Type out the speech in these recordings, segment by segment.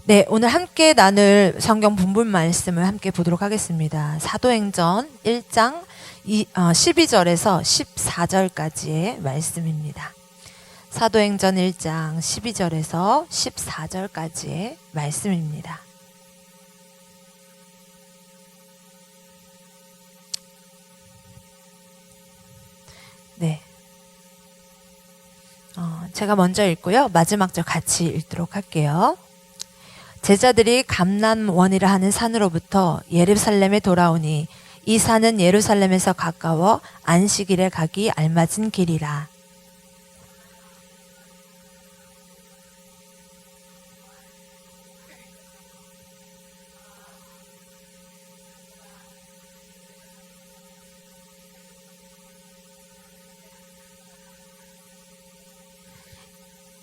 네, 오늘 함께 나눌 성경 본문 말씀을 함께 보도록 하겠습니다. 사도행전 1장 12절에서 14절까지의 말씀입니다. 사도행전 1장 12절에서 14절까지의 말씀입니다. 네. 제가 먼저 읽고요. 마지막 절 같이 읽도록 할게요. 제자들이 감람원이라 하는 산으로부터 예루살렘에 돌아오니 이 산은 예루살렘에서 가까워 안식일에 가기 알맞은 길이라.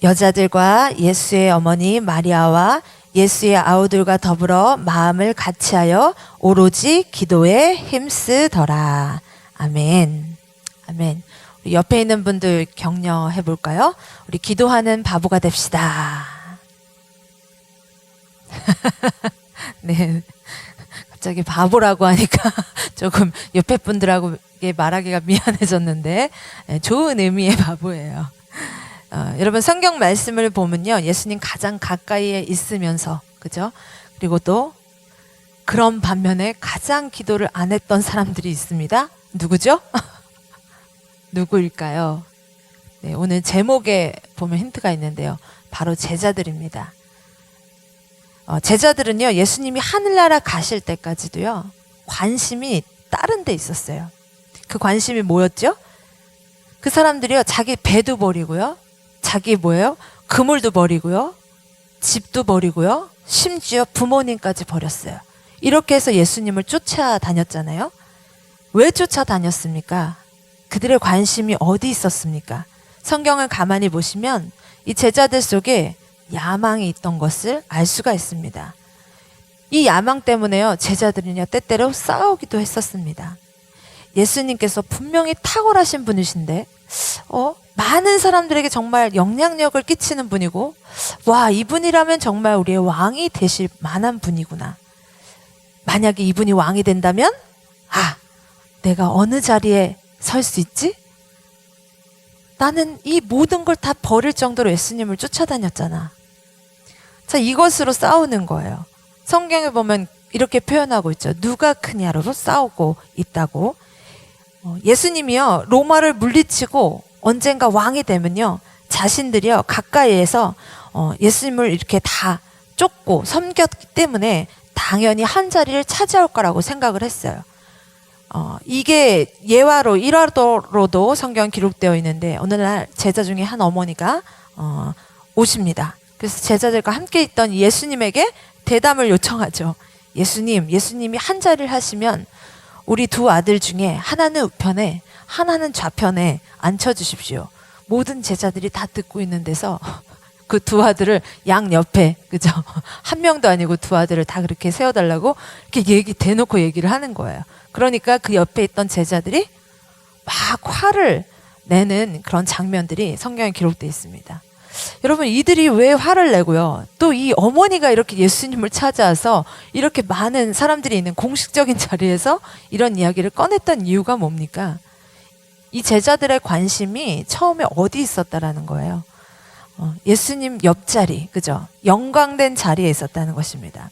여자들과 예수의 어머니 마리아와 예수의 아우들과 더불어 마음을 같이하여 오로지 기도에 힘쓰더라. 아멘. 아멘. 우리 옆에 있는 분들 격려해 볼까요? 우리 기도하는 바보가 됩시다. 네. 갑자기 바보라고 하니까 조금 옆에 분들하고 말하기가 미안해졌는데, 좋은 의미의 바보예요. 여러분 성경 말씀을 보면요, 예수님 가장 가까이에 있으면서, 그죠? 그리고 또 그런 반면에 가장 기도를 안 했던 사람들이 있습니다. 누구죠? 누구일까요? 네, 오늘 제목에 보면 힌트가 있는데요, 바로 제자들입니다. 제자들은요, 예수님이 하늘나라 가실 때까지도요, 관심이 다른 데 있었어요. 그 관심이 뭐였죠? 그 사람들이요, 자기 배도 버리고요, 자기 그물도 버리고요, 집도 버리고요, 심지어 부모님까지 버렸어요. 이렇게 해서 예수님을 쫓아다녔잖아요. 왜 쫓아다녔습니까? 그들의 관심이 어디 있었습니까? 성경을 가만히 보시면 이 제자들 속에 야망이 있던 것을 알 수가 있습니다. 이 야망 때문에요, 제자들은요, 때때로 싸우기도 했었습니다. 예수님께서 분명히 탁월하신 분이신데 많은 사람들에게 정말 영향력을 끼치는 분이고, 와, 이분이라면 정말 우리의 왕이 되실 만한 분이구나. 만약에 이분이 왕이 된다면, 내가 어느 자리에 설 수 있지? 나는 이 모든 걸 다 버릴 정도로 예수님을 쫓아다녔잖아. 자, 이것으로 싸우는 거예요. 성경에 보면 이렇게 표현하고 있죠. 누가 크냐로 싸우고 있다고. 예수님이요, 로마를 물리치고 언젠가 왕이 되면요, 자신들이요, 가까이에서 예수님을 이렇게 다 쫓고 섬겼기 때문에 당연히 한 자리를 차지할 거라고 생각을 했어요. 이게 예화로, 일화로도 성경 기록되어 있는데, 어느 날 제자 중에 한 어머니가 오십니다. 그래서 제자들과 함께 있던 예수님에게 대담을 요청하죠. 예수님이 한 자리를 하시면 우리 두 아들 중에 하나는 우편에 하나는 좌편에 앉혀주십시오. 모든 제자들이 다 듣고 있는 데서 그 두 아들을 양 옆에, 그죠? 한 명도 아니고 두 아들을 다 그렇게 세워달라고 이렇게 대놓고 얘기를 하는 거예요. 그러니까 그 옆에 있던 제자들이 막 화를 내는 그런 장면들이 성경에 기록되어 있습니다. 여러분, 이들이 왜 화를 내고요, 또 이 어머니가 이렇게 예수님을 찾아와서 이렇게 많은 사람들이 있는 공식적인 자리에서 이런 이야기를 꺼냈던 이유가 뭡니까? 이 제자들의 관심이 처음에 어디 있었다라는 거예요. 예수님 옆자리, 그죠? 영광된 자리에 있었다는 것입니다.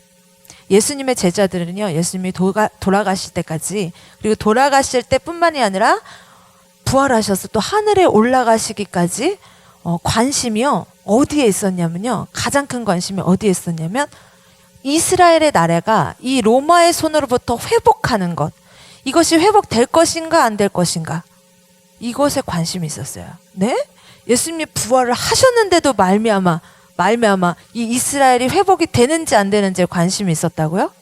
예수님의 제자들은요, 예수님이 돌아가실 때까지, 그리고 돌아가실 때뿐만이 아니라 부활하셔서 또 하늘에 올라가시기까지 관심이요, 어디에 있었냐면요, 가장 큰 관심이 어디에 있었냐면 이스라엘의 나라가 이 로마의 손으로부터 회복하는 것, 이것이 회복될 것인가 안 될 것인가, 이것에 관심이 있었어요. 네? 예수님이 부활을 하셨는데도 말미암아 이 이스라엘이 회복이 되는지 안 되는지에 관심이 있었다고요?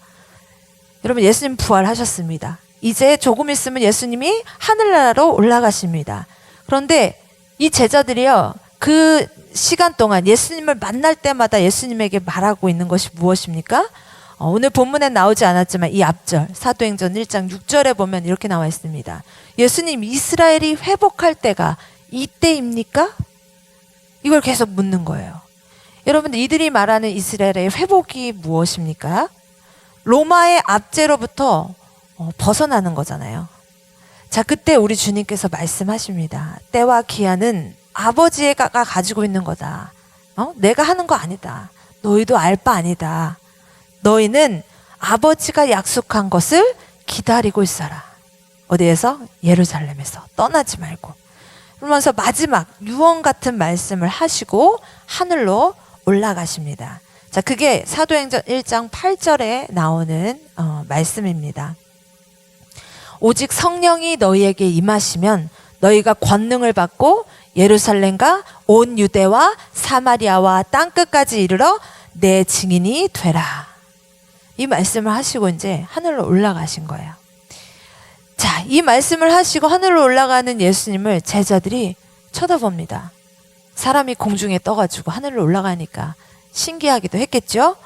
여러분, 예수님 부활하셨습니다. 이제 조금 있으면 예수님이 하늘나라로 올라가십니다. 그런데 이 제자들이요, 그 시간 동안 예수님을 만날 때마다 예수님에게 말하고 있는 것이 무엇입니까? 오늘 본문에 나오지 않았지만 이 앞절 사도행전 1장 6절에 보면 이렇게 나와 있습니다. 예수님, 이스라엘이 회복할 때가 이때입니까? 이걸 계속 묻는 거예요. 여러분들, 이들이 말하는 이스라엘의 회복이 무엇입니까? 로마의 압제로부터 벗어나는 거잖아요. 자, 그때 우리 주님께서 말씀하십니다. 때와 기한은 아버지가 가지고 있는 거다. 내가 하는 거 아니다. 너희도 알 바 아니다. 너희는 아버지가 약속한 것을 기다리고 있어라. 어디에서? 예루살렘에서. 떠나지 말고. 그러면서 마지막 유언 같은 말씀을 하시고 하늘로 올라가십니다. 자, 그게 사도행전 1장 8절에 나오는 말씀입니다. 오직 성령이 너희에게 임하시면 너희가 권능을 받고 예루살렘과 온 유대와 사마리아와 땅끝까지 이르러 내 증인이 되라. 이 말씀을 하시고 이제 하늘로 올라가신 거예요. 자, 이 말씀을 하시고 하늘로 올라가는 예수님을 제자들이 쳐다봅니다. 사람이 공중에 떠가지고 하늘로 올라가니까 신기하기도 했겠죠?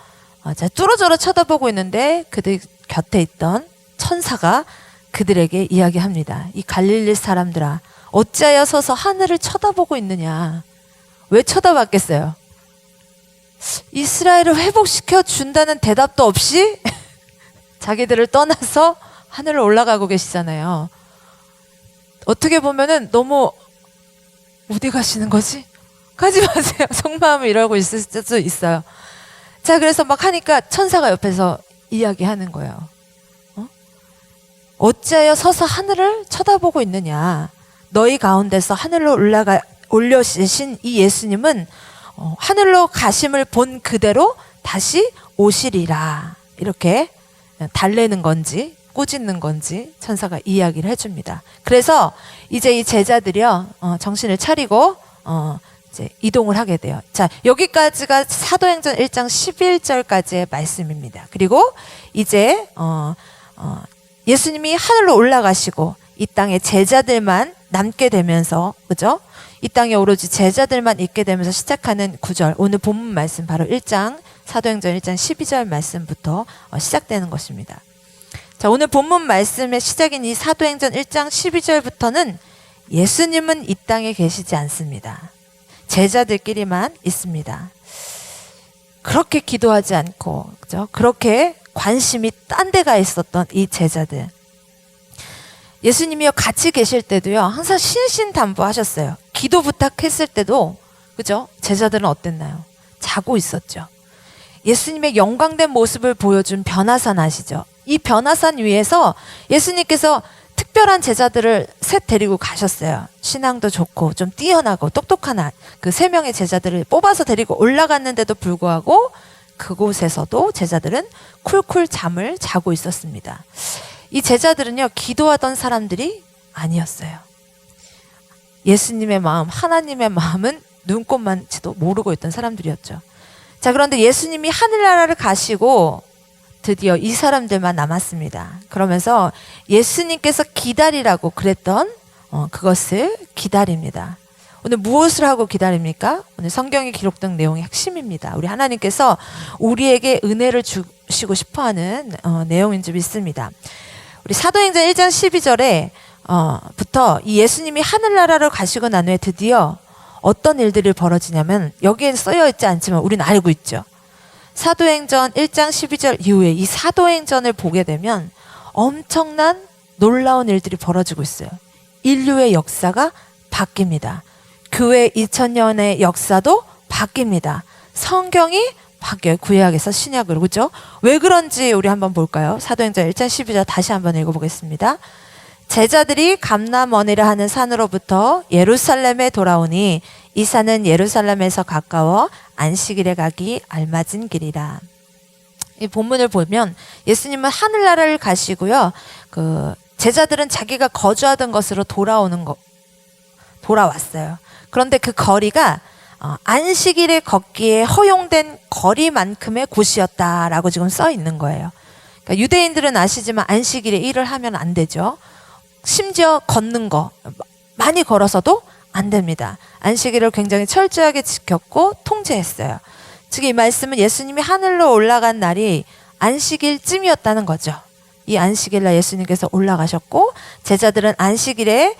자, 뚫어져라 쳐다보고 있는데 그들 곁에 있던 천사가 그들에게 이야기합니다. 이 갈릴리 사람들아, 어찌하여 서서 하늘을 쳐다보고 있느냐? 왜 쳐다봤겠어요? 이스라엘을 회복시켜 준다는 대답도 없이 자기들을 떠나서 하늘을 올라가고 계시잖아요. 어떻게 보면은 너무 어디 가시는 거지? 가지 마세요. 속마음을 이러고 있을 수도 있어요. 자, 그래서 막 하니까 천사가 옆에서 이야기하는 거예요. 어찌하여 서서 하늘을 쳐다보고 있느냐? 너희 가운데서 하늘로 올려지신 이 예수님은 하늘로 가심을 본 그대로 다시 오시리라. 이렇게 달래는 건지 꾸짖는 건지 천사가 이야기를 해줍니다. 그래서 이제 이 제자들이요, 정신을 차리고 이제 이동을 하게 돼요. 자, 여기까지가 사도행전 1장 11절까지의 말씀입니다. 그리고 이제 예수님이 하늘로 올라가시고 이 땅에 제자들만 남게 되면서, 그죠? 이 땅에 오로지 제자들만 있게 되면서 시작하는 구절, 오늘 본문 말씀 바로 사도행전 1장 12절 말씀부터 시작되는 것입니다. 자, 오늘 본문 말씀의 시작인 이 사도행전 1장 12절부터는 예수님은 이 땅에 계시지 않습니다. 제자들끼리만 있습니다. 그렇게 기도하지 않고, 그죠? 그렇게 관심이 딴 데가 있었던 이 제자들. 예수님이요, 같이 계실 때도요, 항상 신신당부하셨어요. 기도 부탁했을 때도, 그죠? 제자들은 어땠나요? 자고 있었죠. 예수님의 영광된 모습을 보여준 변화산 아시죠? 이 변화산 위에서 예수님께서 특별한 제자들을 셋 데리고 가셨어요. 신앙도 좋고 좀 뛰어나고 똑똑한 그 3명의 제자들을 뽑아서 데리고 올라갔는데도 불구하고 그곳에서도 제자들은 쿨쿨 잠을 자고 있었습니다. 이 제자들은요, 기도하던 사람들이 아니었어요. 예수님의 마음, 하나님의 마음은 눈꼽만치도 모르고 있던 사람들이었죠. 자, 그런데 예수님이 하늘나라를 가시고 드디어 이 사람들만 남았습니다. 그러면서 예수님께서 기다리라고 그랬던 그것을 기다립니다. 오늘 무엇을 하고 기다립니까? 오늘 성경에 기록된 내용의 핵심입니다. 우리 하나님께서 우리에게 은혜를 주시고 싶어하는 내용인 줄 믿습니다. 우리 사도행전 1장 12절에 부터 이 예수님이 하늘나라로 가시고 난 후에 드디어 어떤 일들이 벌어지냐면, 여기엔 쓰여 있지 않지만 우리는 알고 있죠. 사도행전 1장 12절 이후에 이 사도행전을 보게 되면 엄청난 놀라운 일들이 벌어지고 있어요. 인류의 역사가 바뀝니다. 교회 2000년의 역사도 바뀝니다. 성경이 바뀌어요. 구약에서 신약으로. 그죠? 왜 그런지 우리 한번 볼까요? 사도행전 1장 12절 다시 한번 읽어보겠습니다. 제자들이 감람원이라 하는 산으로부터 예루살렘에 돌아오니 이 산은 예루살렘에서 가까워 안식일에 가기 알맞은 길이라. 이 본문을 보면 예수님은 하늘나라를 가시고요, 그 제자들은 자기가 거주하던 것으로 돌아왔어요. 그런데 그 거리가 안식일에 걷기에 허용된 거리만큼의 곳이었다라고 지금 써 있는 거예요. 그러니까 유대인들은 아시지만 안식일에 일을 하면 안 되죠. 심지어 걷는 거 많이 걸어서도 안 됩니다. 안식일을 굉장히 철저하게 지켰고 통제했어요. 즉 이 말씀은 예수님이 하늘로 올라간 날이 안식일쯤이었다는 거죠. 이 안식일날 예수님께서 올라가셨고 제자들은 안식일에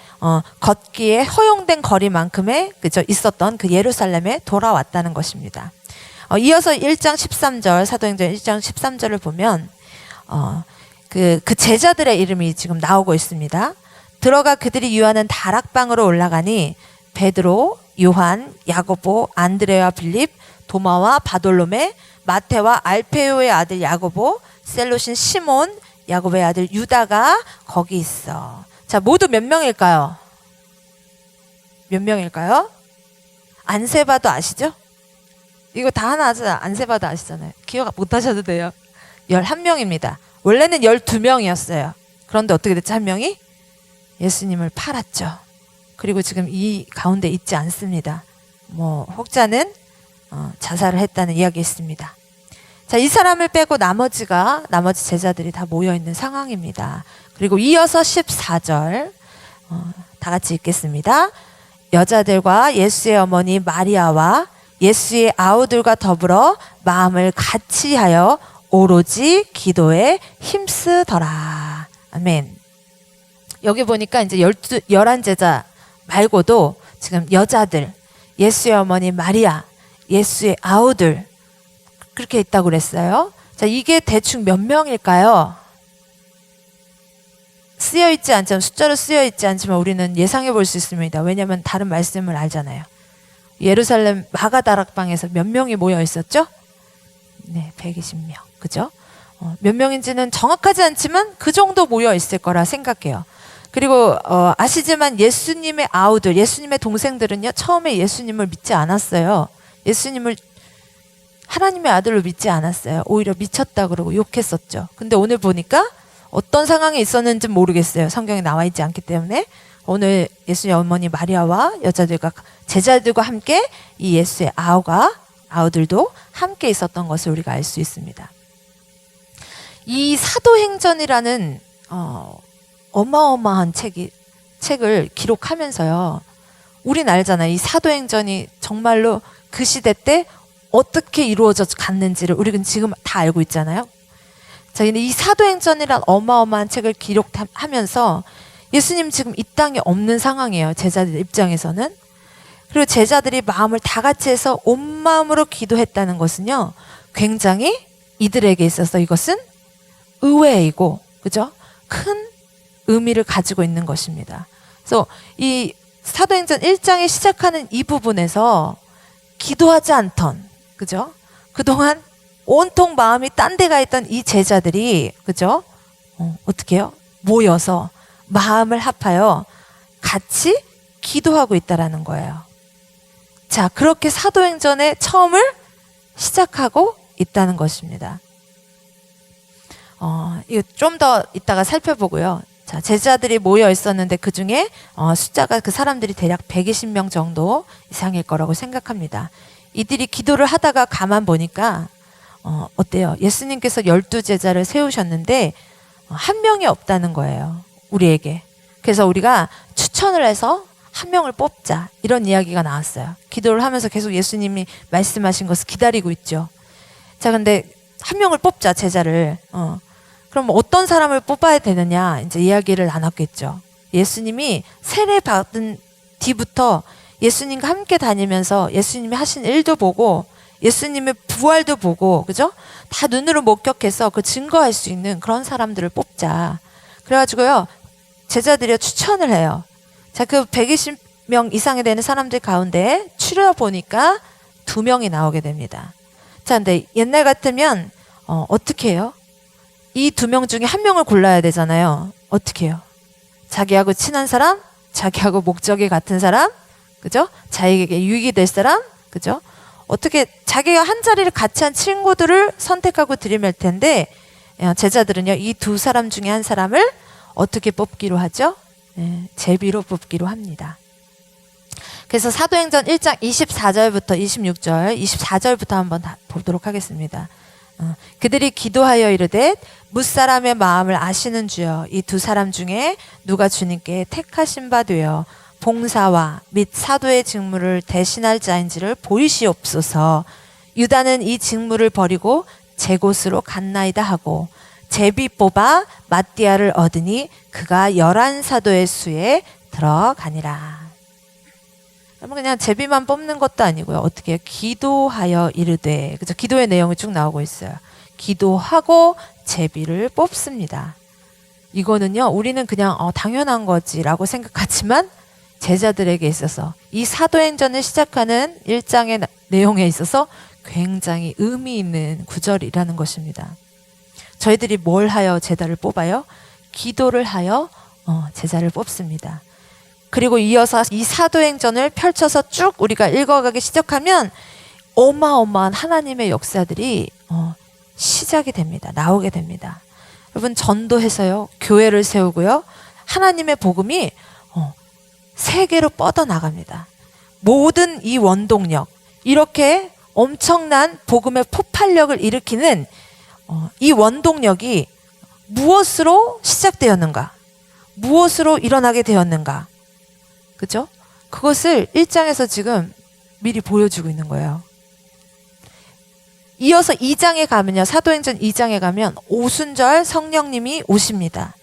걷기에 허용된 거리만큼의, 그죠, 있었던 그 예루살렘에 돌아왔다는 것입니다. 이어서 1장 13절, 사도행전 1장 13절을 보면 그 제자들의 이름이 지금 나오고 있습니다. 들어가 그들이 유하는 다락방으로 올라가니 베드로, 요한, 야고보, 안드레와 빌립, 도마와 바돌로메, 마테와 알페오의 아들 야고보, 셀롯인 시몬, 야고보의 아들 유다가 거기 있어. 자, 모두 몇 명일까요? 몇 명일까요? 안 세봐도 아시죠? 이거 다 하나 안 세봐도 아시잖아요. 기억 못 하셔도 돼요. 11명입니다. 원래는 12명이었어요. 그런데 어떻게 됐죠? 한 명이 예수님을 팔았죠. 그리고 지금 이 가운데 있지 않습니다. 혹자는 자살을 했다는 이야기 있습니다. 자, 이 사람을 빼고 나머지 제자들이 다 모여 있는 상황입니다. 그리고 이어서 14절 다 같이 읽겠습니다. 여자들과 예수의 어머니 마리아와 예수의 아우들과 더불어 마음을 같이 하여 오로지 기도에 힘쓰더라. 아멘. 여기 보니까 이제 11제자 말고도 지금 여자들, 예수의 어머니 마리아, 예수의 아우들 그렇게 있다고 그랬어요. 자, 이게 대충 몇 명일까요? 쓰여있지 않지만, 숫자로 쓰여있지 않지만 우리는 예상해 볼 수 있습니다. 왜냐하면 다른 말씀을 알잖아요. 예루살렘 마가다락방에서 몇 명이 모여 있었죠? 네, 120명. 그죠? 몇 명인지는 정확하지 않지만 그 정도 모여 있을 거라 생각해요. 그리고 아시지만 예수님의 아우들, 예수님의 동생들은요, 처음에 예수님을 믿지 않았어요. 예수님을 하나님의 아들로 믿지 않았어요. 오히려 미쳤다 그러고 욕했었죠. 근데 오늘 보니까 어떤 상황이 있었는지 모르겠어요. 성경에 나와 있지 않기 때문에. 오늘 예수의 어머니 마리아와 여자들과 제자들과 함께 이 예수의 아우들도 함께 있었던 것을 우리가 알 수 있습니다. 이 사도행전이라는 어마어마한 책을 기록하면서요, 우린 알잖아요. 이 사도행전이 정말로 그 시대 때 어떻게 이루어져 갔는지를 우리는 지금 다 알고 있잖아요. 자, 근데 이 사도행전이란 어마어마한 책을 기록하면서 예수님 지금 이 땅에 없는 상황이에요. 제자들 입장에서는. 그리고 제자들이 마음을 다 같이 해서 온 마음으로 기도했다는 것은요, 굉장히 이들에게 있어서 이것은 의외이고, 그죠? 큰 의미를 가지고 있는 것입니다. 그래서 이 사도행전 1장에 시작하는 이 부분에서 기도하지 않던, 그죠? 그동안 온통 마음이 딴 데가 있던 이 제자들이, 그죠? 어떻게 해요? 모여서 마음을 합하여 같이 기도하고 있다라는 거예요. 자, 그렇게 사도행전의 처음을 시작하고 있다는 것입니다. 이거 좀 더 이따가 살펴보고요. 자, 제자들이 모여 있었는데 그 중에 숫자가 그 사람들이 대략 120명 정도 이상일 거라고 생각합니다. 이들이 기도를 하다가 가만 보니까 어때요? 예수님께서 12제자를 세우셨는데 한 명이 없다는 거예요. 우리에게. 그래서 우리가 추천을 해서 한 명을 뽑자, 이런 이야기가 나왔어요. 기도를 하면서 계속 예수님이 말씀하신 것을 기다리고 있죠. 자, 근데 한 명을 뽑자, 제자를. 그럼 어떤 사람을 뽑아야 되느냐, 이제 이야기를 나눴겠죠. 예수님이 세례 받은 뒤부터 예수님과 함께 다니면서 예수님이 하신 일도 보고 예수님의 부활도 보고, 그죠? 다 눈으로 목격해서 그 증거할 수 있는 그런 사람들을 뽑자. 그래가지고요, 제자들이 추천을 해요. 자, 그 120명 이상이 되는 사람들 가운데 추려보니까 2명이 나오게 됩니다. 자, 근데 옛날 같으면 어떻게 해요? 이 2명 중에 한 명을 골라야 되잖아요. 어떻게 해요? 자기하고 친한 사람, 자기하고 목적이 같은 사람, 그죠? 자기에게 유익이 될 사람, 그죠? 어떻게 자기가 한 자리를 같이 한 친구들을 선택하고 들이밀 텐데, 제자들은요, 이 2 사람 중에 한 사람을 어떻게 뽑기로 하죠? 제비로 뽑기로 합니다. 그래서 사도행전 1장 24절부터 26절, 24절부터 한번 보도록 하겠습니다. 그들이 기도하여 이르되 뭇사람의 마음을 아시는 주여, 이 2 사람 중에 누가 주님께 택하신 바 되어 봉사와 및 사도의 직무를 대신할 자인지를 보이시옵소서. 유다는 이 직무를 버리고 제 곳으로 갔나이다 하고 제비 뽑아 마띠아를 얻으니 그가 11 사도의 수에 들어가니라. 그냥 제비만 뽑는 것도 아니고요. 어떻게 해요? 기도하여 이르되. 그죠? 기도의 내용이 쭉 나오고 있어요. 기도하고 제비를 뽑습니다. 이거는요, 우리는 그냥 당연한 거지라고 생각하지만 제자들에게 있어서 이 사도행전을 시작하는 1장의 내용에 있어서 굉장히 의미 있는 구절이라는 것입니다. 저희들이 뭘 하여 제자를 뽑아요? 기도를 하여 제자를 뽑습니다. 그리고 이어서 이 사도행전을 펼쳐서 쭉 우리가 읽어가기 시작하면 어마어마한 하나님의 역사들이 시작이 됩니다. 나오게 됩니다. 여러분, 전도해서요, 교회를 세우고요, 하나님의 복음이 세계로 뻗어나갑니다. 모든 이 원동력, 이렇게 엄청난 복음의 폭발력을 일으키는 이 원동력이 무엇으로 시작되었는가? 무엇으로 일어나게 되었는가? 그죠? 그것을 1장에서 지금 미리 보여주고 있는 거예요. 이어서 2장에 가면요. 사도행전 2장에 가면 오순절 성령님이 오십니다.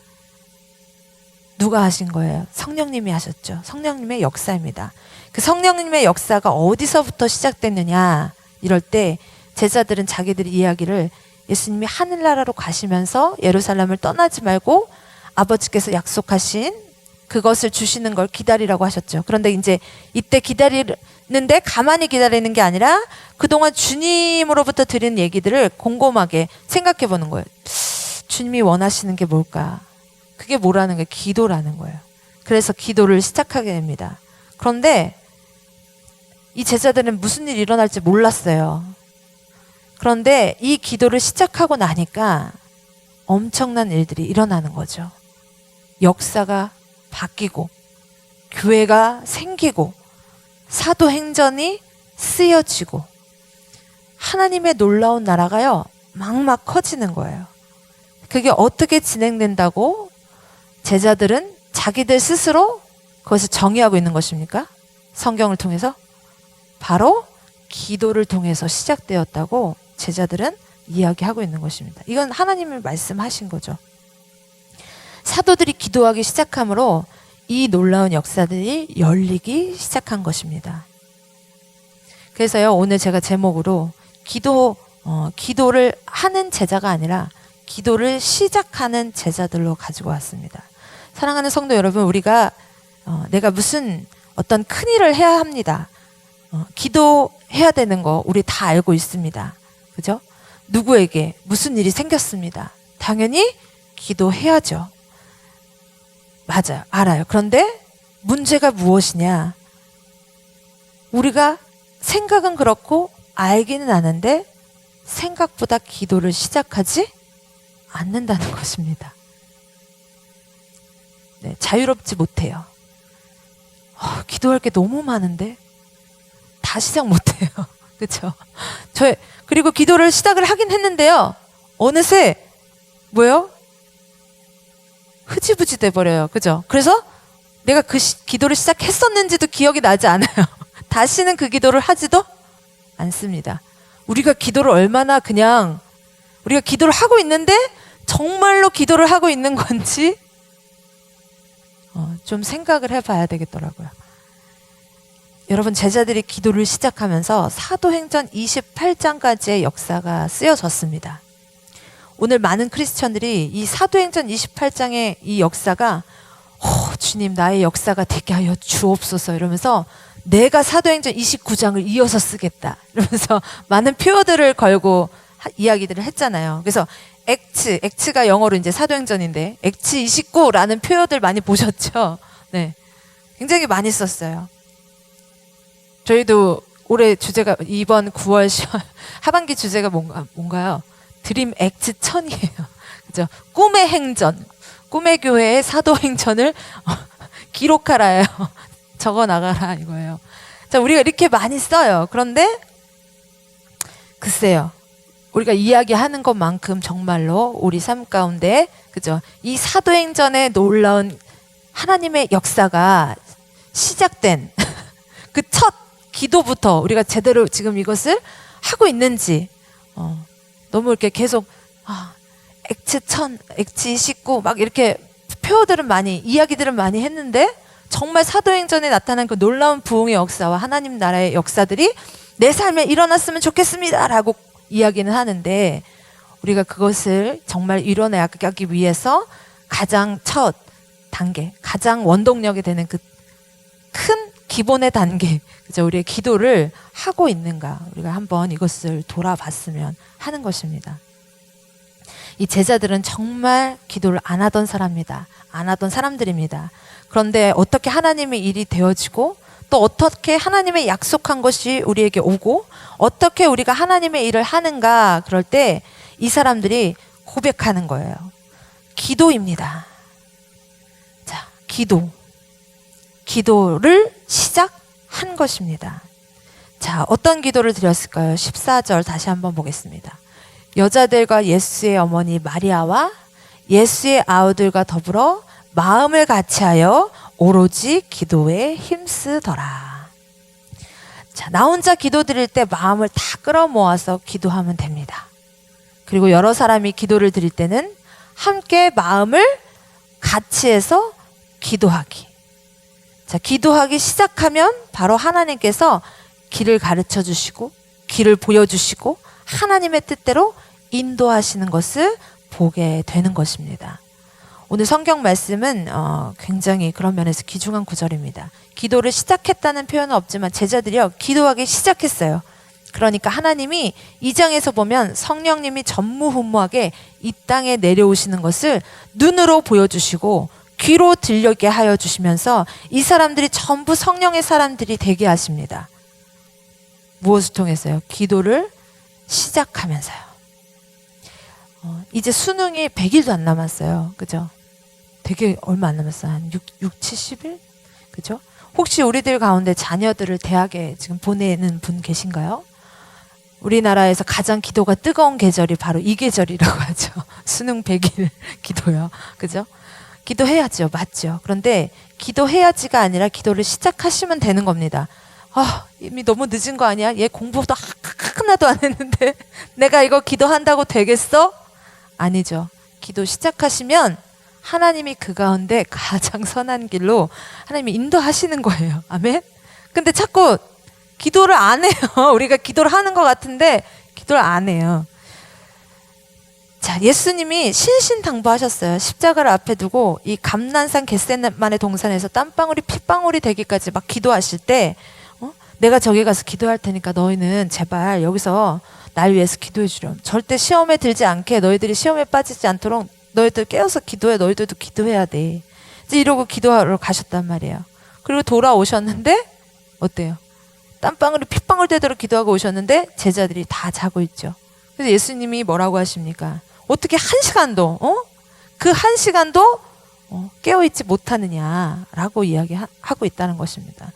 누가 하신 거예요? 성령님이 하셨죠. 성령님의 역사입니다. 그 성령님의 역사가 어디서부터 시작됐느냐, 이럴 때 제자들은 자기들의 이야기를 예수님이 하늘나라로 가시면서 예루살렘을 떠나지 말고 아버지께서 약속하신 그것을 주시는 걸 기다리라고 하셨죠. 그런데 이제 이때 기다리는데 가만히 기다리는 게 아니라 그동안 주님으로부터 들은 얘기들을 곰곰하게 생각해 보는 거예요. 주님이 원하시는 게 뭘까? 그게 뭐라는 거예요? 기도라는 거예요. 그래서 기도를 시작하게 됩니다. 그런데 이 제자들은 무슨 일이 일어날지 몰랐어요. 그런데 이 기도를 시작하고 나니까 엄청난 일들이 일어나는 거죠. 역사가 바뀌고 교회가 생기고 사도행전이 쓰여지고 하나님의 놀라운 나라가요, 막막 커지는 거예요. 그게 어떻게 진행된다고 제자들은 자기들 스스로 그것을 정의하고 있는 것입니까? 성경을 통해서? 바로 기도를 통해서 시작되었다고 제자들은 이야기하고 있는 것입니다. 이건 하나님이 말씀하신 거죠. 사도들이 기도하기 시작함으로 이 놀라운 역사들이 열리기 시작한 것입니다. 그래서요, 오늘 제가 제목으로 기도를 하는 제자가 아니라 기도를 시작하는 제자들로 가지고 왔습니다. 사랑하는 성도 여러분, 우리가 내가 무슨 어떤 큰 일을 해야 합니다. 기도해야 되는 거 우리 다 알고 있습니다. 그죠? 누구에게 무슨 일이 생겼습니다. 당연히 기도해야죠. 맞아요. 알아요. 그런데 문제가 무엇이냐? 우리가 생각은 그렇고 알기는 아는데 생각보다 기도를 시작하지 않는다는 것입니다. 네, 자유롭지 못해요. 기도할 게 너무 많은데 다 시작 못해요. 그렇죠? 그리고 기도를 시작을 하긴 했는데요, 어느새 뭐예요? 흐지부지 돼버려요. 그죠? 그래서 내가 그 기도를 시작했었는지도 기억이 나지 않아요. 다시는 그 기도를 하지도 않습니다. 우리가 기도를 얼마나 우리가 기도를 하고 있는데 정말로 기도를 하고 있는 건지 좀 생각을 해봐야 되겠더라고요. 여러분, 제자들이 기도를 시작하면서 사도행전 28장까지의 역사가 쓰여졌습니다. 오늘 많은 크리스천들이 이 사도행전 28장의 이 역사가 주님, 나의 역사가 되게 하여 주옵소서 이러면서 내가 사도행전 29장을 이어서 쓰겠다 이러면서 많은 표어들을 걸고 이야기들을 했잖아요. 그래서 액츠가 영어로 이제 사도행전인데 액츠 29라는 표어들 많이 보셨죠? 네, 굉장히 많이 썼어요. 저희도 올해 주제가 이번 9월 하반기 주제가 뭔가요? 드림 액츠 1000이에요. 그죠? 꿈의 행전, 꿈의 교회의 사도행전을 기록하라요. 적어 나가라 이거예요. 자, 우리가 이렇게 많이 써요. 그런데 글쎄요, 우리가 이야기하는 것만큼 정말로 우리 삶 가운데, 그죠? 이 사도행전의 놀라운 하나님의 역사가 시작된 그 첫 기도부터 우리가 제대로 지금 이것을 하고 있는지, 너무 이렇게 계속 액츠 1000, 액츠 29 막 이렇게 이야기들은 많이 했는데 정말 사도행전에 나타난 그 놀라운 부흥의 역사와 하나님 나라의 역사들이 내 삶에 일어났으면 좋겠습니다라고 이야기는 하는데, 우리가 그것을 정말 이뤄내기 위해서 가장 첫 단계, 가장 원동력이 되는 그 큰 기본의 단계, 그죠? 우리의 기도를 하고 있는가, 우리가 한번 이것을 돌아봤으면 하는 것입니다. 이 제자들은 정말 기도를 안 하던 사람들입니다. 그런데 어떻게 하나님의 일이 되어지고, 또 어떻게 하나님의 약속한 것이 우리에게 오고, 어떻게 우리가 하나님의 일을 하는가, 그럴 때 이 사람들이 고백하는 거예요. 기도입니다. 자, 기도를 시작한 것입니다. 자, 어떤 기도를 드렸을까요? 14절 다시 한번 보겠습니다. 여자들과 예수의 어머니 마리아와 예수의 아우들과 더불어 마음을 같이하여 오로지 기도에 힘쓰더라. 자, 나 혼자 기도 드릴 때 마음을 다 끌어모아서 기도하면 됩니다. 그리고 여러 사람이 기도를 드릴 때는 함께 마음을 같이 해서 기도하기. 자, 기도하기 시작하면 바로 하나님께서 길을 가르쳐 주시고, 길을 보여주시고, 하나님의 뜻대로 인도하시는 것을 보게 되는 것입니다. 오늘 성경 말씀은 굉장히 그런 면에서 귀중한 구절입니다. 기도를 시작했다는 표현은 없지만 제자들이요, 기도하기 시작했어요. 그러니까 하나님이 2장에서 보면 성령님이 전무후무하게 이 땅에 내려오시는 것을 눈으로 보여주시고 귀로 들리게 하여 주시면서 이 사람들이 전부 성령의 사람들이 되게 하십니다. 무엇을 통해서요? 기도를 시작하면서요. 이제 수능이 100일도 안 남았어요. 그죠? 되게 얼마 안 남았어요. 한 70일? 그죠? 혹시 우리들 가운데 자녀들을 대학에 지금 보내는 분 계신가요? 우리나라에서 가장 기도가 뜨거운 계절이 바로 이 계절이라고 하죠. 수능 100일 기도요. 그죠? 기도해야죠. 맞죠. 그런데 기도해야지가 아니라 기도를 시작하시면 되는 겁니다. 이미 너무 늦은 거 아니야? 얘 공부도 하나도 안 했는데 내가 이거 기도한다고 되겠어? 아니죠. 기도 시작하시면 하나님이 그 가운데 가장 선한 길로 하나님이 인도하시는 거예요. 아멘? 근데 자꾸 기도를 안 해요. 우리가 기도를 하는 것 같은데 기도를 안 해요. 자, 예수님이 신신당부하셨어요. 십자가를 앞에 두고 이 감난산 겟세마네 동산에서 땀방울이 핏방울이 되기까지 막 기도하실 때 내가 저기 가서 기도할 테니까 너희는 제발 여기서 날 위해서 기도해 주렴. 절대 시험에 들지 않게, 너희들이 시험에 빠지지 않도록 너희들 깨어서 기도해. 너희들도 기도해야 돼. 이제 이러고 기도하러 가셨단 말이에요. 그리고 돌아오셨는데 어때요? 땀방울이 핏방울 되도록 기도하고 오셨는데 제자들이 다 자고 있죠. 그래서 예수님이 뭐라고 하십니까? 어떻게 한 시간도 그 한 시간도 깨어있지 못하느냐라고 이야기하고 있다는 것입니다.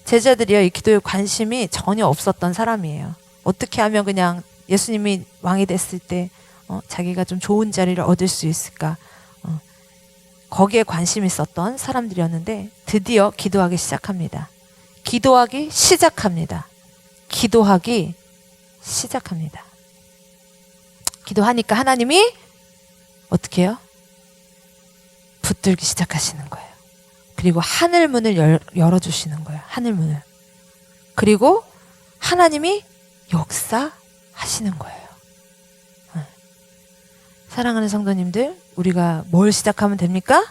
제자들이요, 이 기도에 관심이 전혀 없었던 사람이에요. 어떻게 하면 그냥 예수님이 왕이 됐을 때 자기가 좀 좋은 자리를 얻을 수 있을까, 거기에 관심이 있었던 사람들이었는데 드디어 기도하기 시작합니다. 기도하기 시작합니다. 기도하기 시작합니다. 기도하니까 하나님이 어떻게 해요? 붙들기 시작하시는 거예요. 그리고 하늘 문을 열어주시는 거예요. 하늘 문을. 그리고 하나님이 역사하시는 거예요. 사랑하는 성도님들, 우리가 뭘 시작하면 됩니까?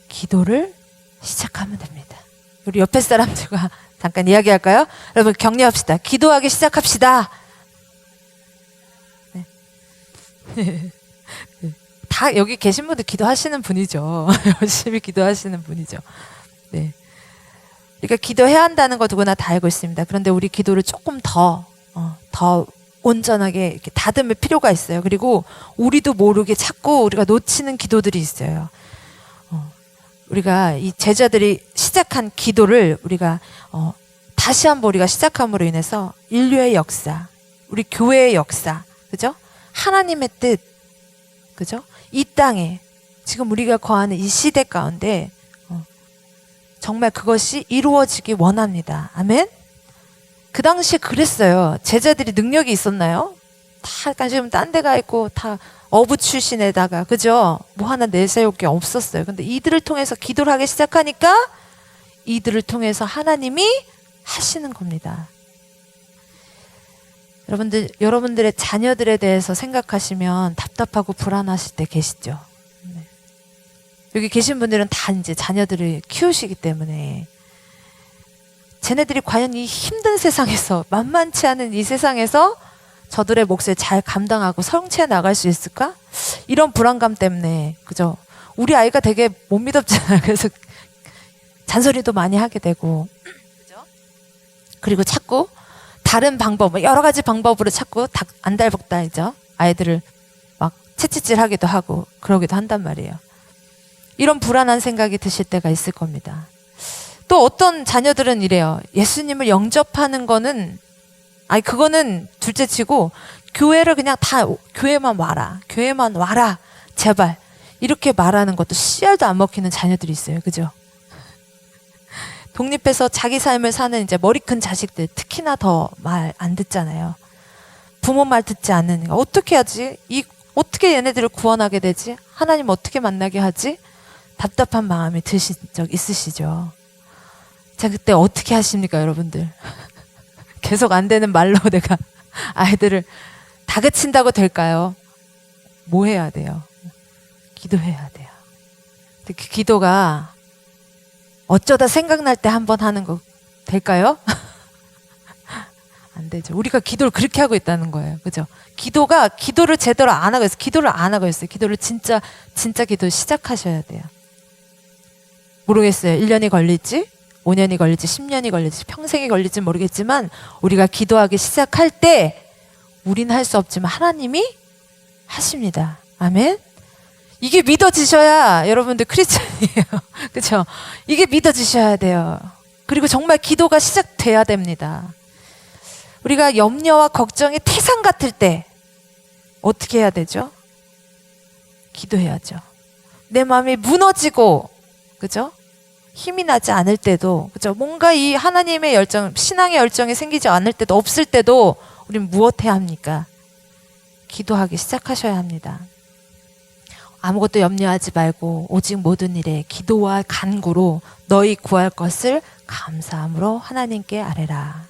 기도를 시작하면 됩니다. 우리 옆에 사람들과 잠깐 이야기할까요? 여러분 격려합시다. 기도하기 시작합시다. 네. 다 여기 계신 분들 기도하시는 분이죠. 열심히 기도하시는 분이죠. 네. 그러니까 기도해야 한다는 거 누구나 다 알고 있습니다. 그런데 우리 기도를 조금 더 온전하게 이렇게 다듬을 필요가 있어요. 그리고 우리도 모르게 자꾸 우리가 놓치는 기도들이 있어요. 우리가 이 제자들이 시작한 기도를 우리가 다시 한번 우리가 시작함으로 인해서 인류의 역사, 우리 교회의 역사, 그죠? 하나님의 뜻, 그죠? 이 땅에 지금 우리가 거하는 이 시대 가운데 정말 그것이 이루어지기 원합니다. 아멘? 그 당시에 그랬어요. 제자들이 능력이 있었나요? 다 지금 딴 데 가 있고 다 어부 출신에다가 그죠? 뭐 하나 내세울 게 없었어요. 근데 이들을 통해서 기도를 하기 시작하니까 이들을 통해서 하나님이 하시는 겁니다. 여러분들의 자녀들에 대해서 생각하시면 답답하고 불안하실 때 계시죠? 네. 여기 계신 분들은 다 이제 자녀들을 키우시기 때문에 쟤네들이 과연 이 힘든 세상에서, 만만치 않은 이 세상에서 저들의 몫을 잘 감당하고 성취해 나갈 수 있을까? 이런 불안감 때문에, 그죠? 우리 아이가 되게 못 믿었잖아요. 그래서 잔소리도 많이 하게 되고, 그죠? 그리고 자꾸 다른 방법, 여러 가지 방법으로 자꾸 안달복달이죠. 아이들을 막 채찍질하기도 하고 그러기도 한단 말이에요. 이런 불안한 생각이 드실 때가 있을 겁니다. 또 어떤 자녀들은 이래요. 예수님을 영접하는 거는, 그거는 둘째치고 교회를 그냥 다 교회만 와라 제발, 이렇게 말하는 것도 씨알도 안 먹히는 자녀들이 있어요. 그죠? 독립해서 자기 삶을 사는 이제 머리 큰 자식들 특히나 더 말 안 듣잖아요. 부모 말 듣지 않으니까 어떻게 하지? 어떻게 얘네들을 구원하게 되지? 하나님 어떻게 만나게 하지? 답답한 마음이 드신 적 있으시죠? 자, 그때 어떻게 하십니까, 여러분들? 계속 안 되는 말로 내가 아이들을 다그친다고 될까요? 뭐 해야 돼요? 기도해야 돼요. 근데 그 기도가 어쩌다 생각날 때 한번 하는 거 될까요? 안 되죠. 우리가 기도를 그렇게 하고 있다는 거예요. 그죠? 기도를 제대로 안 하고 있어요. 기도를 안 하고 있어요. 기도를 진짜 기도 시작하셔야 돼요. 모르겠어요. 1년이 걸릴지, 5년이 걸릴지, 10년이 걸릴지, 평생이 걸릴지 모르겠지만 우리가 기도하기 시작할 때 우리는 할 수 없지만 하나님이 하십니다. 아멘. 이게 믿어지셔야 여러분들 크리스찬이에요. 그렇죠? 이게 믿어지셔야 돼요. 그리고 정말 기도가 시작돼야 됩니다. 우리가 염려와 걱정이 태산 같을 때 어떻게 해야 되죠? 기도해야죠. 내 마음이 무너지고, 그죠? 힘이 나지 않을 때도, 그죠? 뭔가 이 하나님의 열정, 신앙의 열정이 생기지 않을 때도, 없을 때도 우린 무엇 해야 합니까? 기도하기 시작하셔야 합니다. 아무것도 염려하지 말고 오직 모든 일에 기도와 간구로 너희 구할 것을 감사함으로 하나님께 아뢰라.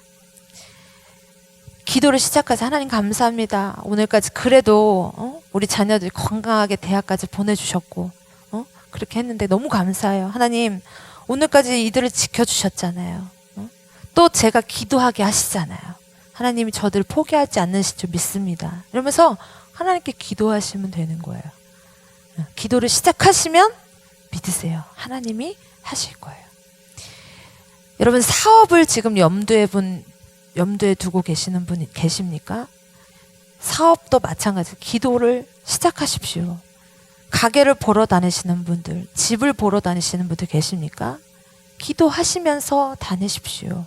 기도를 시작해서 하나님 감사합니다. 오늘까지 그래도 우리 자녀들 건강하게 대학까지 보내주셨고 그렇게 했는데 너무 감사해요. 하나님 오늘까지 이들을 지켜주셨잖아요. 또 제가 기도하게 하시잖아요. 하나님이 저들 포기하지 않으실 줄 믿습니다. 이러면서 하나님께 기도하시면 되는 거예요. 기도를 시작하시면 믿으세요. 하나님이 하실 거예요. 여러분 사업을 지금 염두에 두고 계시는 분이 계십니까? 사업도 마찬가지. 기도를 시작하십시오. 가게를 보러 다니시는 분들, 집을 보러 다니시는 분들 계십니까? 기도하시면서 다니십시오.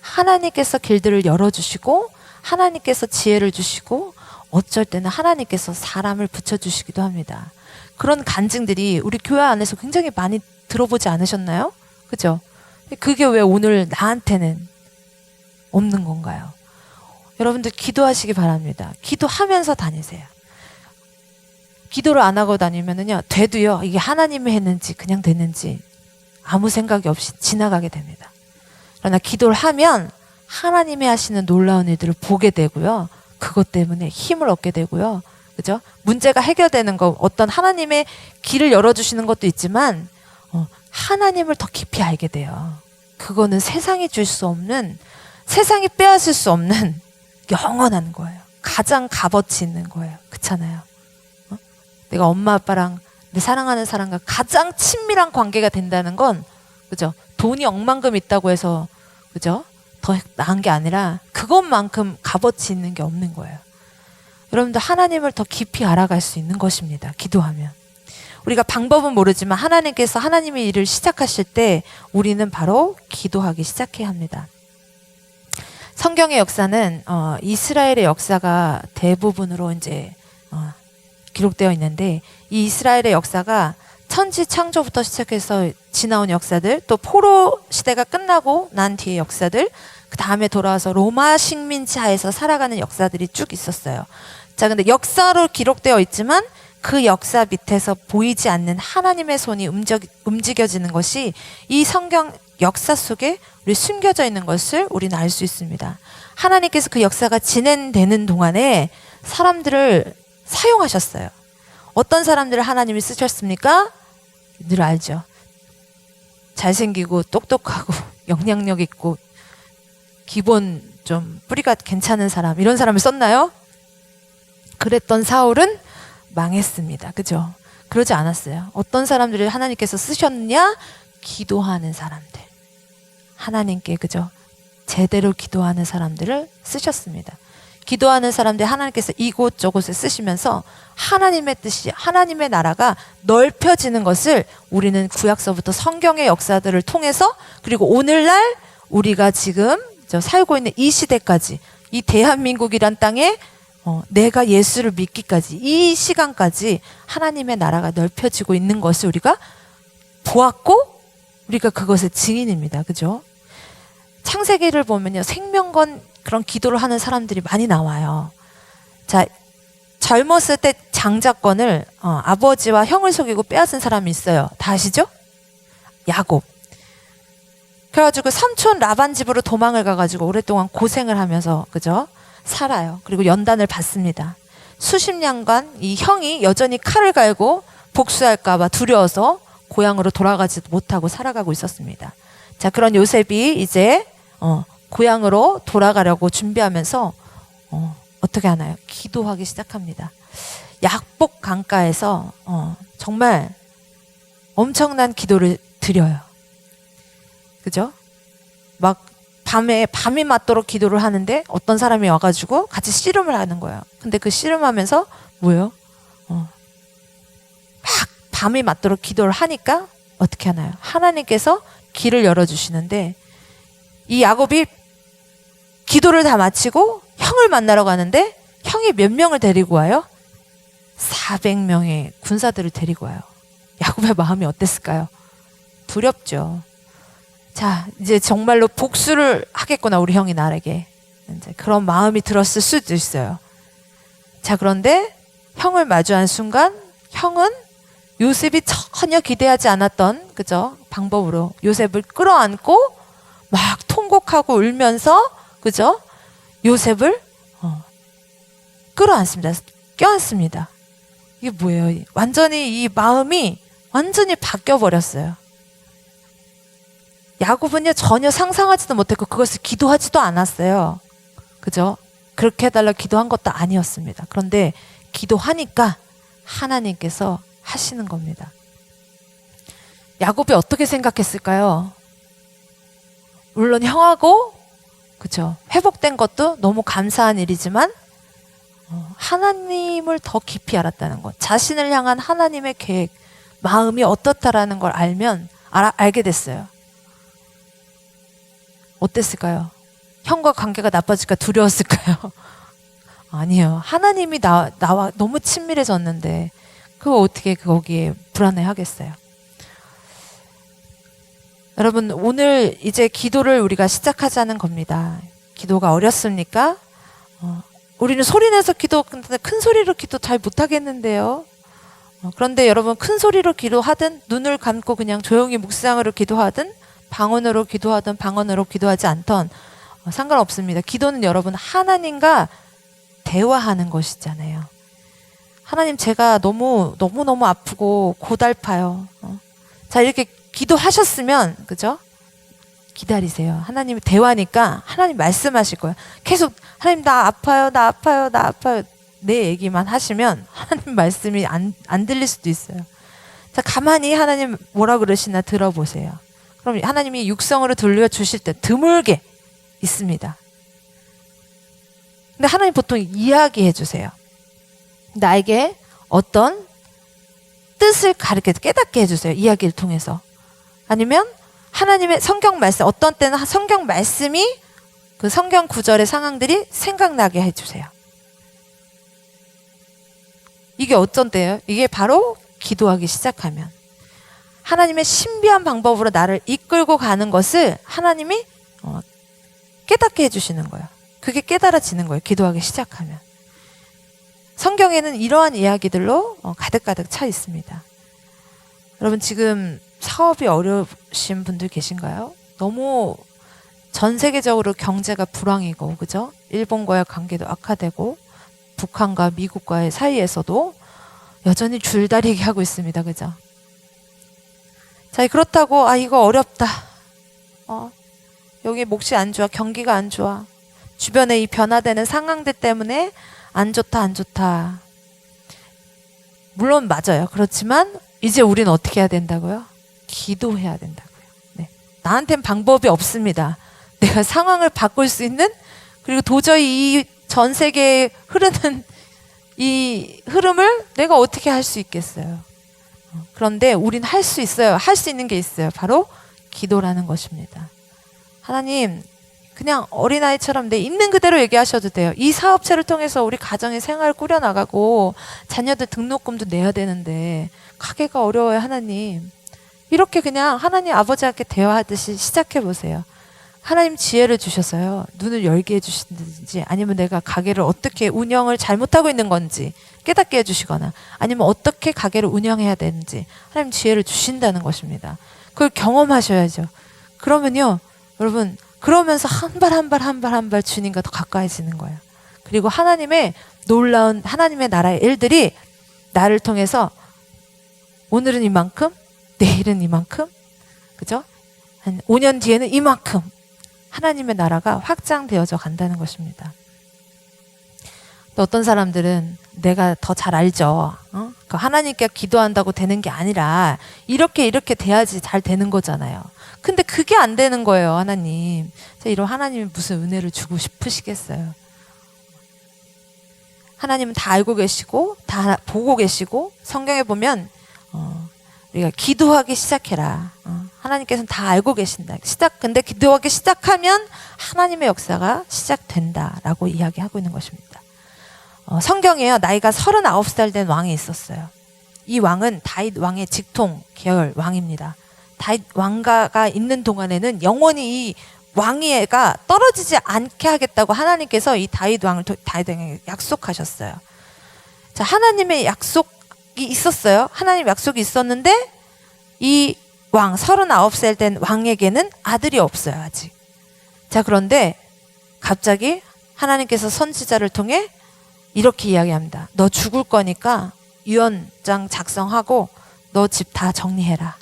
하나님께서 길들을 열어주시고 하나님께서 지혜를 주시고 어쩔 때는 하나님께서 사람을 붙여주시기도 합니다. 그런 간증들이 우리 교회 안에서 굉장히 많이 들어보지 않으셨나요? 그죠? 그게 왜 오늘 나한테는 없는 건가요? 여러분들 기도하시기 바랍니다. 기도하면서 다니세요. 기도를 안 하고 다니면은요, 돼도요, 이게 하나님이 했는지 그냥 됐는지 아무 생각이 없이 지나가게 됩니다. 그러나 기도를 하면 하나님이 하시는 놀라운 일들을 보게 되고요. 그것 때문에 힘을 얻게 되고요. 그죠? 문제가 해결되는 거, 어떤 하나님의 길을 열어주시는 것도 있지만 하나님을 더 깊이 알게 돼요. 그거는 세상이 줄 수 없는, 세상이 빼앗을 수 없는 영원한 거예요. 가장 값어치 있는 거예요. 그렇잖아요. 내가 엄마 아빠랑 내 사랑하는 사람과 가장 친밀한 관계가 된다는 건, 그죠? 돈이 억만금 있다고 해서, 그죠? 더 나은 게 아니라 그것만큼 값어치 있는 게 없는 거예요. 여러분들 하나님을 더 깊이 알아갈 수 있는 것입니다. 기도하면. 우리가 방법은 모르지만 하나님께서 하나님의 일을 시작하실 때 우리는 바로 기도하기 시작해야 합니다. 성경의 역사는 이스라엘의 역사가 대부분으로 이제 기록되어 있는데, 이 이스라엘의 역사가 천지 창조부터 시작해서 지나온 역사들, 또 포로 시대가 끝나고 난 뒤의 역사들, 그 다음에 돌아와서 로마 식민지 하에서 살아가는 역사들이 쭉 있었어요. 자, 근데 역사로 기록되어 있지만 그 역사 밑에서 보이지 않는 하나님의 손이 움직여지는 것이 이 성경 역사 속에 우리 숨겨져 있는 것을 우리는 알 수 있습니다. 하나님께서 그 역사가 진행되는 동안에 사람들을 사용하셨어요. 어떤 사람들을 하나님이 쓰셨습니까? 늘 알죠. 잘생기고 똑똑하고 영향력 있고 기본 좀 뿌리가 괜찮은 사람, 이런 사람을 썼나요? 그랬던 사울은 망했습니다. 그죠? 그러지 않았어요. 어떤 사람들을 하나님께서 쓰셨냐? 기도하는 사람들. 하나님께, 그죠? 제대로 기도하는 사람들을 쓰셨습니다. 기도하는 사람들 하나님께서 이곳저곳에 쓰시면서 하나님의 뜻이, 하나님의 나라가 넓혀지는 것을 우리는 구약서부터 성경의 역사들을 통해서, 그리고 오늘날 우리가 지금 살고 있는 이 시대까지, 이 대한민국이란 땅에 내가 예수를 믿기까지, 이 시간까지 하나님의 나라가 넓혀지고 있는 것을 우리가 보았고, 우리가 그것의 증인입니다. 그죠? 창세기를 보면요, 생명건 그런 기도를 하는 사람들이 많이 나와요. 자, 젊었을 때 장자권을 아버지와 형을 속이고 빼앗은 사람이 있어요. 다 아시죠? 야곱. 그래가지고 삼촌 라반 집으로 도망을 가가지고 오랫동안 고생을 하면서, 그죠? 살아요. 그리고 연단을 받습니다. 수십 년간 이 형이 여전히 칼을 갈고 복수할까봐 두려워서 고향으로 돌아가지도 못하고 살아가고 있었습니다. 자, 그런 요셉이 이제 고향으로 돌아가려고 준비하면서 어떻게 하나요? 기도하기 시작합니다. 약복 강가에서 정말 엄청난 기도를 드려요. 그죠? 막 밤이 맞도록 기도를 하는데 어떤 사람이 와가지고 같이 씨름을 하는 거예요. 근데 그 씨름하면서 뭐예요? 막 밤이 맞도록 기도를 하니까 어떻게 하나요? 하나님께서 길을 열어주시는데, 이 야곱이 기도를 다 마치고 형을 만나러 가는데 형이 몇 명을 데리고 와요? 400명의 군사들을 데리고 와요. 야곱의 마음이 어땠을까요? 두렵죠. 자, 이제 정말로 복수를 하겠구나, 우리 형이 나에게. 이제 그런 마음이 들었을 수도 있어요. 자, 그런데 형을 마주한 순간 형은 요셉이 전혀 기대하지 않았던, 그죠? 방법으로 요셉을 끌어안고 막 통곡하고 울면서, 그죠? 요셉을 끌어안습니다. 껴안습니다. 이게 뭐예요? 완전히 이 마음이 완전히 바뀌어 버렸어요. 야곱은요, 전혀 상상하지도 못했고 그것을 기도하지도 않았어요. 그죠? 그렇게 해달라고 기도한 것도 아니었습니다. 그런데 기도하니까 하나님께서 하시는 겁니다. 야곱이 어떻게 생각했을까요? 물론 형하고, 그죠? 회복된 것도 너무 감사한 일이지만 하나님을 더 깊이 알았다는 것, 자신을 향한 하나님의 계획, 마음이 어떻다라는 걸 알게 됐어요. 어땠을까요? 형과 관계가 나빠질까 두려웠을까요? 아니에요. 하나님이 나와 너무 친밀해졌는데 그거 어떻게 거기에 불안해 하겠어요? 여러분, 오늘 이제 기도를 우리가 시작하자는 겁니다. 기도가 어렵습니까? 우리는 소리내서 근데 큰 소리로 기도 잘 못하겠는데요. 그런데 여러분, 큰 소리로 기도하든 눈을 감고 그냥 조용히 묵상으로 기도하든 방언으로 기도하든 방언으로 기도하지 않던 상관없습니다. 기도는 여러분 하나님과 대화하는 것이잖아요. 하나님, 제가 너무너무 아프고 고달파요. 자, 이렇게 기도하셨으면, 그죠? 기다리세요. 하나님이 대화니까 하나님 말씀하실 거예요. 계속 하나님 나 아파요, 나 아파요, 나 아파요. 내 얘기만 하시면 하나님 말씀이 안 들릴 수도 있어요. 자, 가만히 하나님 뭐라 그러시나 들어보세요. 그럼 하나님이 육성으로 들려주실 때 드물게 있습니다. 근데 하나님 보통 이야기해 주세요. 나에게 어떤 뜻을 깨닫게 해주세요. 이야기를 통해서. 아니면 하나님의 성경 말씀, 어떤 때는 성경 말씀이 그 성경 구절의 상황들이 생각나게 해주세요. 이게 어떤 때예요? 이게 바로 기도하기 시작하면 하나님의 신비한 방법으로 나를 이끌고 가는 것을 하나님이 깨닫게 해주시는 거예요. 그게 깨달아지는 거예요. 기도하기 시작하면. 성경에는 이러한 이야기들로 가득가득 차 있습니다. 여러분 지금 사업이 어려우신 분들 계신가요? 너무 전 세계적으로 경제가 불황이고, 그죠? 일본과의 관계도 악화되고 북한과 미국과의 사이에서도 여전히 줄다리기 하고 있습니다. 그죠? 자, 그렇다고 이거 어렵다. 여기 몫이 안 좋아. 경기가 안 좋아. 주변에 이 변화되는 상황들 때문에 안 좋다, 안 좋다. 물론 맞아요. 그렇지만 이제 우리는 어떻게 해야 된다고요? 기도해야 된다고요. 네. 나한텐 방법이 없습니다. 내가 상황을 바꿀 수 있는, 그리고 도저히 이 전 세계에 흐르는 이 흐름을 내가 어떻게 할 수 있겠어요? 그런데 우린 할 수 있어요. 할 수 있는 게 있어요. 바로 기도라는 것입니다. 하나님, 그냥 어린아이처럼 내 있는 그대로 얘기하셔도 돼요. 이 사업체를 통해서 우리 가정의 생활을 꾸려나가고 자녀들 등록금도 내야 되는데 가게가 어려워요. 하나님, 이렇게 그냥 하나님 아버지께 대화하듯이 시작해 보세요. 하나님 지혜를 주셔서요, 눈을 열게 해주시든지, 아니면 내가 가게를 어떻게 운영을 잘못하고 있는 건지 깨닫게 해주시거나, 아니면 어떻게 가게를 운영해야 되는지 하나님 지혜를 주신다는 것입니다. 그걸 경험하셔야죠. 그러면요, 여러분, 그러면서 한 발 한 발 한 발 한 발 주님과 더 가까이지는 거예요. 그리고 하나님의 놀라운 하나님의 나라의 일들이 나를 통해서 오늘은 이만큼, 내일은 이만큼, 그죠? 한 5년 뒤에는 이만큼 하나님의 나라가 확장되어져 간다는 것입니다. 또 어떤 사람들은 내가 더 잘 알죠. 그 하나님께 기도한다고 되는 게 아니라 이렇게 돼야지 잘 되는 거잖아요. 근데 그게 안 되는 거예요. 하나님, 이런 하나님이 무슨 은혜를 주고 싶으시겠어요? 하나님은 다 알고 계시고 다 보고 계시고, 성경에 보면 우리가 기도하기 시작해라. 하나님께서는 다 알고 계신다. 근데 기도하기 시작하면 하나님의 역사가 시작된다라고 이야기하고 있는 것입니다. 성경에요, 나이가 39살 된 왕이 있었어요. 이 왕은 다윗 왕의 직통 계열 왕입니다. 다윗 왕가가 있는 동안에는 영원히 이 왕위가 떨어지지 않게 하겠다고 하나님께서 이 다윗에게 약속하셨어요. 자, 하나님의 약속이 있었어요. 하나님 약속이 있었는데 이 왕, 39살 된 왕에게는 아들이 없어요, 아직. 자, 그런데 갑자기 하나님께서 선지자를 통해 이렇게 이야기합니다. 너 죽을 거니까 유언장 작성하고 너 집 다 정리해라.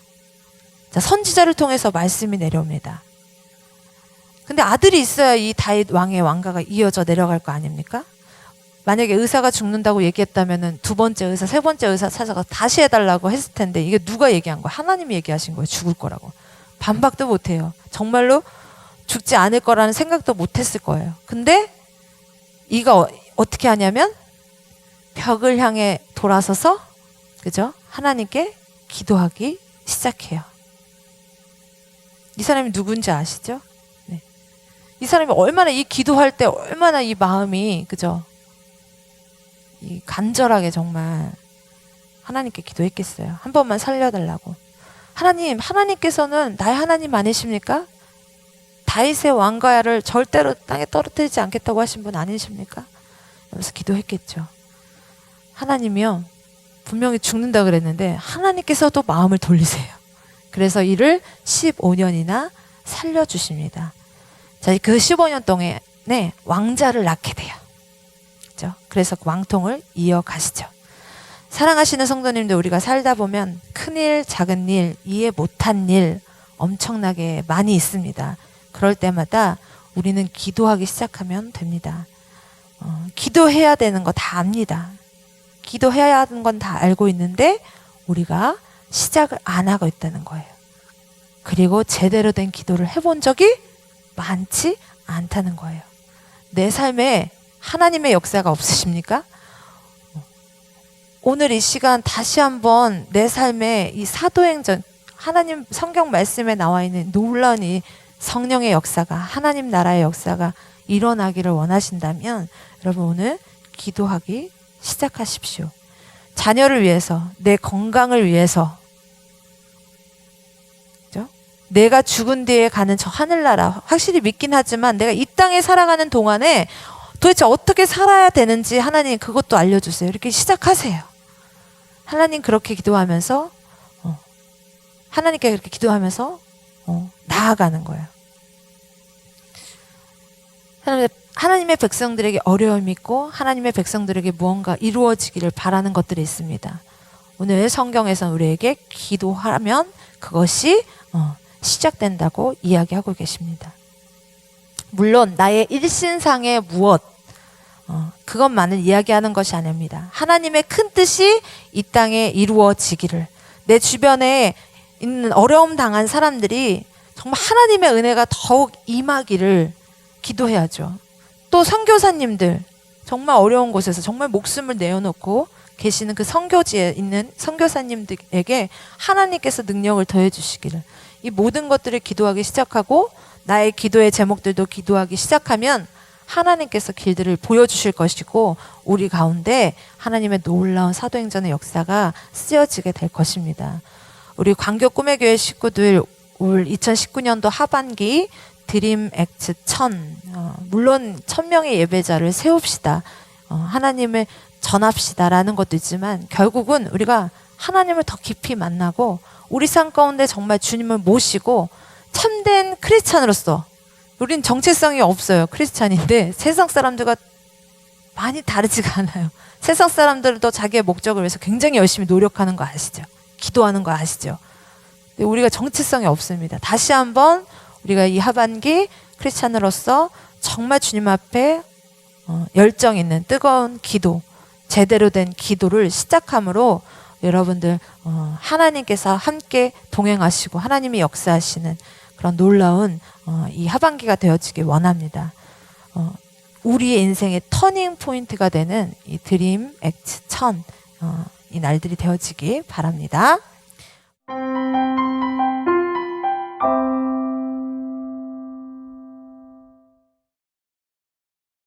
자, 선지자를 통해서 말씀이 내려옵니다. 근데 아들이 있어야 이 다윗 왕의 왕가가 이어져 내려갈 거 아닙니까? 만약에 의사가 죽는다고 얘기했다면은 두 번째 의사, 세 번째 의사 찾아가 다시 해달라고 했을 텐데, 이게 누가 얘기한 거야? 하나님이 얘기하신 거예요. 죽을 거라고. 반박도 못해요. 정말로 죽지 않을 거라는 생각도 못했을 거예요. 근데 이가 어떻게 하냐면 벽을 향해 돌아서서, 그죠? 하나님께 기도하기 시작해요. 이 사람이 누군지 아시죠? 네. 이 사람이 얼마나 이 기도할 때 얼마나 이 마음이, 그죠? 이 간절하게 정말 하나님께 기도했겠어요. 한 번만 살려달라고. 하나님께서는 나의 하나님 아니십니까? 다윗의 왕가를 절대로 땅에 떨어뜨리지 않겠다고 하신 분 아니십니까? 그래서 기도했겠죠. 하나님이요, 분명히 죽는다 그랬는데 하나님께서도 마음을 돌리세요. 그래서 이를 15년이나 살려주십니다. 자, 그 15년 동안에 왕자를 낳게 돼요. 그렇죠? 그래서 그 왕통을 이어가시죠. 사랑하시는 성도님들, 우리가 살다 보면 큰일, 작은 일, 이해 못한 일 엄청나게 많이 있습니다. 그럴 때마다 우리는 기도하기 시작하면 됩니다. 기도해야 되는 거 다 압니다. 기도해야 하는 건 다 알고 있는데 우리가 시작을 안 하고 있다는 거예요. 그리고 제대로 된 기도를 해본 적이 많지 않다는 거예요. 내 삶에 하나님의 역사가 없으십니까? 오늘 이 시간 다시 한번 내 삶에 이 사도행전, 하나님 성경 말씀에 나와 있는 놀라운 이 성령의 역사가, 하나님 나라의 역사가 일어나기를 원하신다면 여러분 오늘 기도하기 시작하십시오. 자녀를 위해서, 내 건강을 위해서, 그죠? 내가 죽은 뒤에 가는 저 하늘나라 확실히 믿긴 하지만 내가 이 땅에 살아가는 동안에 도대체 어떻게 살아야 되는지 하나님 그것도 알려주세요. 이렇게 시작하세요. 하나님 그렇게 기도하면서 하나님께 그렇게 기도하면서 나아가는 거예요. 하나님의 백성들에게 어려움이 있고 하나님의 백성들에게 무언가 이루어지기를 바라는 것들이 있습니다. 오늘 성경에서 우리에게 기도하면 그것이 시작된다고 이야기하고 계십니다. 물론 나의 일신상의 무엇 그것만을 이야기하는 것이 아닙니다. 하나님의 큰 뜻이 이 땅에 이루어지기를, 내 주변에 있는 어려움 당한 사람들이 정말 하나님의 은혜가 더욱 임하기를 기도해야죠. 또 선교사님들, 정말 어려운 곳에서 정말 목숨을 내어놓고 계시는 그 선교지에 있는 선교사님들에게 하나님께서 능력을 더해 주시기를, 이 모든 것들을 기도하기 시작하고 나의 기도의 제목들도 기도하기 시작하면 하나님께서 길들을 보여주실 것이고 우리 가운데 하나님의 놀라운 사도행전의 역사가 쓰여지게 될 것입니다. 우리 광교 꿈의 교회 식구들 올 2019년도 하반기 드림 액트 1000, 물론 1000명의 예배자를 세웁시다, 하나님을 전합시다라는 것도 있지만 결국은 우리가 하나님을 더 깊이 만나고 우리 삶 가운데 정말 주님을 모시고 참된 크리스찬으로서, 우린 정체성이 없어요. 크리스찬인데 세상 사람들과 많이 다르지가 않아요. 세상 사람들도 자기의 목적을 위해서 굉장히 열심히 노력하는 거 아시죠? 기도하는 거 아시죠? 근데 우리가 정체성이 없습니다. 다시 한번 우리가 이 하반기 크리스찬으로서 정말 주님 앞에 열정 있는 뜨거운 기도, 제대로 된 기도를 시작함으로 여러분들 하나님께서 함께 동행하시고 하나님이 역사하시는 그런 놀라운 이 하반기가 되어지길 원합니다. 우리의 인생의 터닝 포인트가 되는 이 드림 액트 1000, 이 날들이 되어지길 바랍니다.